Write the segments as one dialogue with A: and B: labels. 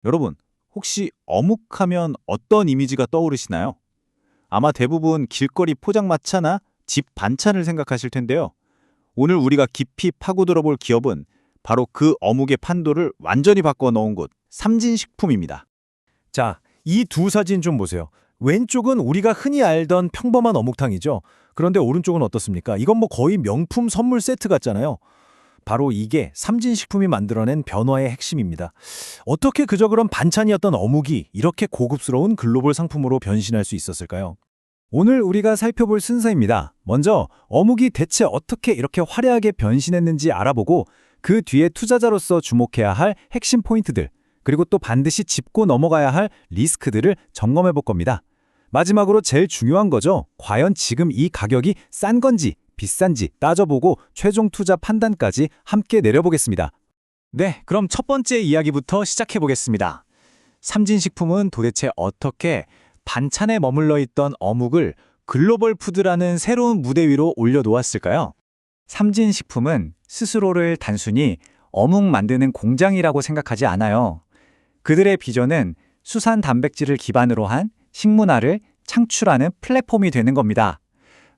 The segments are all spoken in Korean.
A: 여러분, 혹시 어묵하면 어떤 이미지가 떠오르시나요? 아마 대부분 길거리 포장마차나 집 반찬을 생각하실 텐데요. 오늘 우리가 깊이 파고들어 볼 기업은 바로 그 어묵의 판도를 완전히 바꿔 넣은 곳, 삼진식품입니다.
B: 자, 이 두 사진 좀 보세요. 왼쪽은 우리가 흔히 알던 평범한 어묵탕이죠. 그런데 오른쪽은 어떻습니까? 이건 뭐 거의 명품 선물 세트 같잖아요. 바로 이게 삼진식품이 만들어낸 변화의 핵심입니다. 어떻게 그저 그런 반찬이었던 어묵이 이렇게 고급스러운 글로벌 상품으로 변신할 수 있었을까요? 오늘 우리가 살펴볼 순서입니다. 먼저 어묵이 대체 어떻게 이렇게 화려하게 변신했는지 알아보고 그 뒤에 투자자로서 주목해야 할 핵심 포인트들, 그리고 또 반드시 짚고 넘어가야 할 리스크들을 점검해 볼 겁니다. 마지막으로 제일 중요한 거죠. 과연 지금 이 가격이 싼 건지 비싼지 따져보고 최종 투자 판단까지 함께 내려보겠습니다.
A: 네, 그럼 첫 번째 이야기부터 시작해 보겠습니다. 삼진식품은 도대체 어떻게 반찬에 머물러 있던 어묵을 글로벌 푸드라는 새로운 무대 위로 올려놓았을까요? 삼진식품은 스스로를 단순히 어묵 만드는 공장이라고 생각하지 않아요. 그들의 비전은 수산 단백질을 기반으로 한 식문화를 창출하는 플랫폼이 되는 겁니다.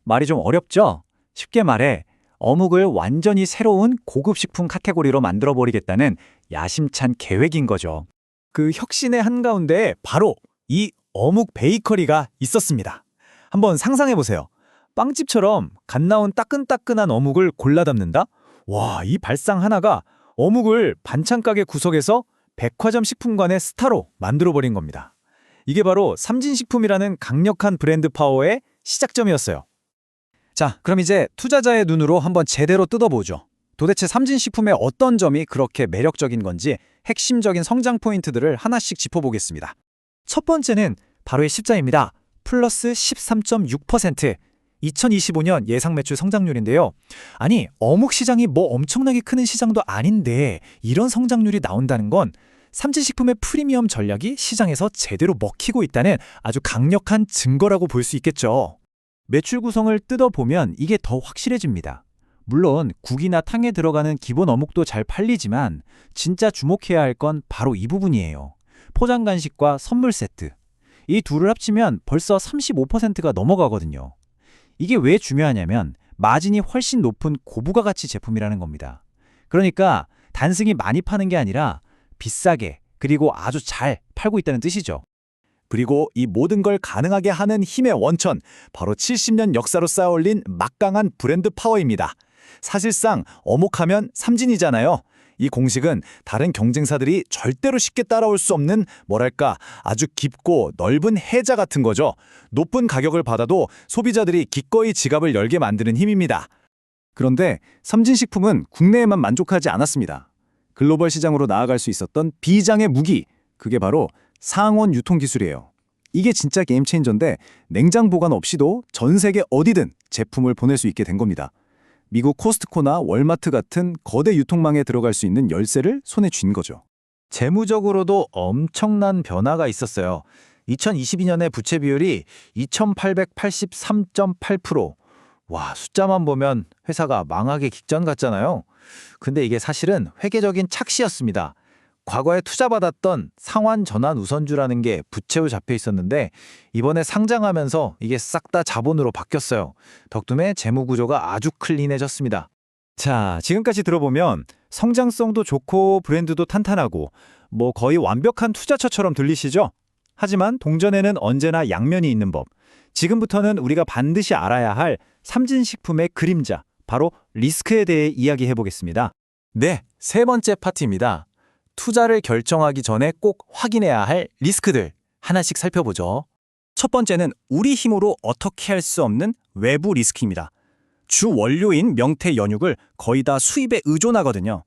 A: 말이 좀 어렵죠? 쉽게 말해 어묵을 완전히 새로운 고급 식품 카테고리로 만들어버리겠다는 야심찬 계획인 거죠.
B: 그 혁신의 한가운데 바로 이 어묵 베이커리가 있었습니다. 한번 상상해 보세요. 빵집처럼 갓 나온 따끈따끈한 어묵을 골라 담는다? 와, 이 발상 하나가 어묵을 반찬 가게 구석에서 백화점 식품관의 스타로 만들어버린 겁니다. 이게 바로 삼진식품이라는 강력한 브랜드 파워의 시작점이었어요. 자, 그럼 이제 투자자의 눈으로 한번 제대로 뜯어보죠. 도대체 삼진식품의 어떤 점이 그렇게 매력적인 건지 핵심적인 성장 포인트들을 하나씩 짚어보겠습니다. 첫 번째는 바로 이 십자입니다. 플러스 13.6%. 2025년 예상 매출 성장률인데요. 아니, 어묵 시장이 뭐 엄청나게 크는 시장도 아닌데 이런 성장률이 나온다는 건 삼진식품의 프리미엄 전략이 시장에서 제대로 먹히고 있다는 아주 강력한 증거라고 볼 수 있겠죠. 매출 구성을 뜯어보면 이게 더 확실해집니다. 물론 국이나 탕에 들어가는 기본 어묵도 잘 팔리지만 진짜 주목해야 할 건 바로 이 부분이에요. 포장 간식과 선물 세트. 이 둘을 합치면 벌써 35%가 넘어가거든요. 이게 왜 중요하냐면 마진이 훨씬 높은 고부가 가치 제품이라는 겁니다. 그러니까 단순히 많이 파는 게 아니라 비싸게 그리고 아주 잘 팔고 있다는 뜻이죠.
A: 그리고 이 모든 걸 가능하게 하는 힘의 원천, 바로 70년 역사로 쌓아올린 막강한 브랜드 파워입니다. 사실상 어묵하면 삼진이잖아요. 이 공식은 다른 경쟁사들이 절대로 쉽게 따라올 수 없는 뭐랄까 아주 깊고 넓은 해자 같은 거죠. 높은 가격을 받아도 소비자들이 기꺼이 지갑을 열게 만드는 힘입니다.
B: 그런데 삼진식품은 국내에만 만족하지 않았습니다. 글로벌 시장으로 나아갈 수 있었던 비장의 무기, 그게 바로 상온 유통 기술이에요. 이게 진짜 게임 체인저인데 냉장 보관 없이도 전 세계 어디든 제품을 보낼 수 있게 된 겁니다. 미국 코스트코나 월마트 같은 거대 유통망에 들어갈 수 있는 열쇠를 손에 쥔 거죠.
A: 재무적으로도 엄청난 변화가 있었어요. 2022년에 부채 비율이 2883.8%. 와, 숫자만 보면 회사가 망하기 직전 같잖아요. 근데 이게 사실은 회계적인 착시였습니다. 과거에 투자받았던 상환 전환 우선주라는 게 부채로 잡혀 있었는데 이번에 상장하면서 이게 싹 다 자본으로 바뀌었어요. 덕분에 재무 구조가 아주 클린해졌습니다.
B: 자, 지금까지 들어보면 성장성도 좋고 브랜드도 탄탄하고 뭐 거의 완벽한 투자처처럼 들리시죠? 하지만 동전에는 언제나 양면이 있는 법. 지금부터는 우리가 반드시 알아야 할 삼진식품의 그림자, 바로 리스크에 대해 이야기해 보겠습니다.
A: 네, 세 번째 파트입니다. 투자를 결정하기 전에 꼭 확인해야 할 리스크들 하나씩 살펴보죠.
B: 첫 번째는 우리 힘으로 어떻게 할 수 없는 외부 리스크입니다. 주 원료인 명태 연육을 거의 다 수입에 의존하거든요.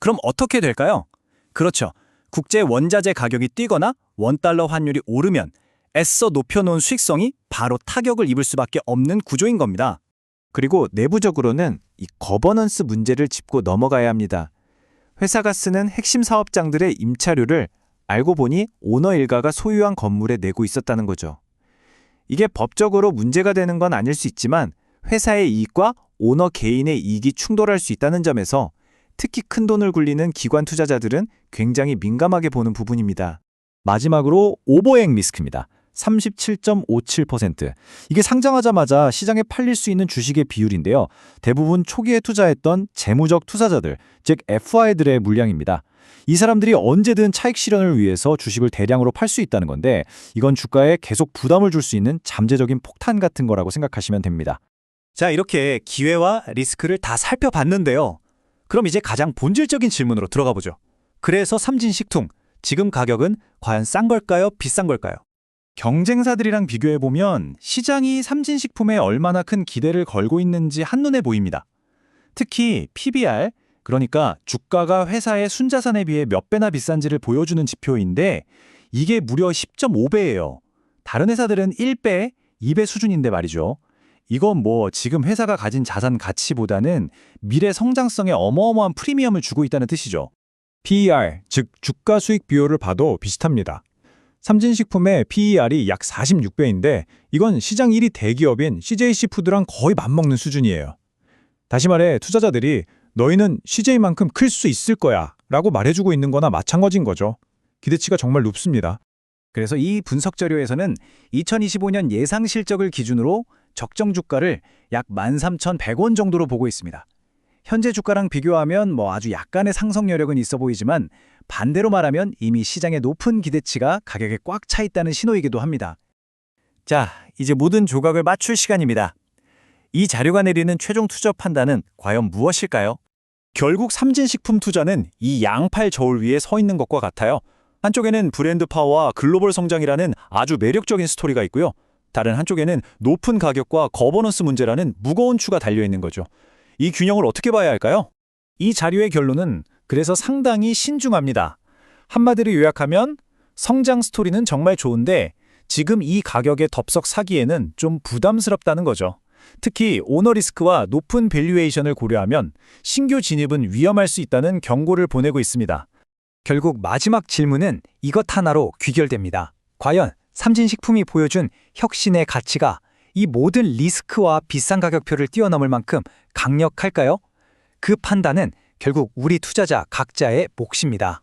B: 그럼 어떻게 될까요? 그렇죠. 국제 원자재 가격이 뛰거나 원달러 환율이 오르면 애써 높여놓은 수익성이 바로 타격을 입을 수밖에 없는 구조인 겁니다.
A: 그리고 내부적으로는 이 거버넌스 문제를 짚고 넘어가야 합니다. 회사가 쓰는 핵심 사업장들의 임차료를 알고 보니 오너 일가가 소유한 건물에 내고 있었다는 거죠. 이게 법적으로 문제가 되는 건 아닐 수 있지만 회사의 이익과 오너 개인의 이익이 충돌할 수 있다는 점에서 특히 큰돈을 굴리는 기관 투자자들은 굉장히 민감하게 보는 부분입니다.
B: 마지막으로 오버행 리스크입니다. 37.57%. 이게 상장하자마자 시장에 팔릴 수 있는 주식의 비율인데요. 대부분 초기에 투자했던 재무적 투자자들, 즉 FI들의 물량입니다. 이 사람들이 언제든 차익 실현을 위해서 주식을 대량으로 팔 수 있다는 건데 이건 주가에 계속 부담을 줄 수 있는 잠재적인 폭탄 같은 거라고 생각하시면 됩니다.
A: 자, 이렇게 기회와 리스크를 다 살펴봤는데요. 그럼 이제 가장 본질적인 질문으로 들어가 보죠. 그래서 삼진식품, 지금 가격은 과연 싼 걸까요? 비싼 걸까요? 경쟁사들이랑 비교해보면 시장이 삼진식품에 얼마나 큰 기대를 걸고 있는지 한눈에 보입니다. 특히 PBR, 그러니까 주가가 회사의 순자산에 비해 몇 배나 비싼지를 보여주는 지표인데 이게 무려 10.5배예요. 다른 회사들은 1배, 2배 수준인데 말이죠. 이건 뭐 지금 회사가 가진 자산 가치보다는 미래 성장성에 어마어마한 프리미엄을 주고 있다는 뜻이죠.
B: PER, 즉 주가 수익 비율을 봐도 비슷합니다. 삼진식품의 PER이 약 46배인데 이건 시장 1위 대기업인 CJC푸드랑 거의 맞먹는 수준이에요. 다시 말해 투자자들이 너희는 CJ만큼 클 수 있을 거야 라고 말해주고 있는 거나 마찬가지인 거죠. 기대치가 정말 높습니다.
A: 그래서 이 분석 자료에서는 2025년 예상 실적을 기준으로 적정 주가를 약 13,100원 정도로 보고 있습니다. 현재 주가랑 비교하면 뭐 아주 약간의 상승 여력은 있어 보이지만 반대로 말하면 이미 시장의 높은 기대치가 가격에 꽉 차 있다는 신호이기도 합니다.
B: 자, 이제 모든 조각을 맞출 시간입니다. 이 자료가 내리는 최종 투자 판단은 과연 무엇일까요?
A: 결국 삼진식품 투자는 이 양팔 저울 위에 서 있는 것과 같아요. 한쪽에는 브랜드 파워와 글로벌 성장이라는 아주 매력적인 스토리가 있고요. 다른 한쪽에는 높은 가격과 거버넌스 문제라는 무거운 추가 달려있는 거죠. 이 균형을 어떻게 봐야 할까요?
B: 이 자료의 결론은 그래서 상당히 신중합니다. 한마디로 요약하면 성장 스토리는 정말 좋은데 지금 이 가격에 덥석 사기에는 좀 부담스럽다는 거죠. 특히 오너 리스크와 높은 밸류에이션을 고려하면 신규 진입은 위험할 수 있다는 경고를 보내고 있습니다. 결국 마지막 질문은 이것 하나로 귀결됩니다. 과연 삼진식품이 보여준 혁신의 가치가 이 모든 리스크와 비싼 가격표를 뛰어넘을 만큼 강력할까요? 그 판단은 결국 우리 투자자 각자의 몫입니다.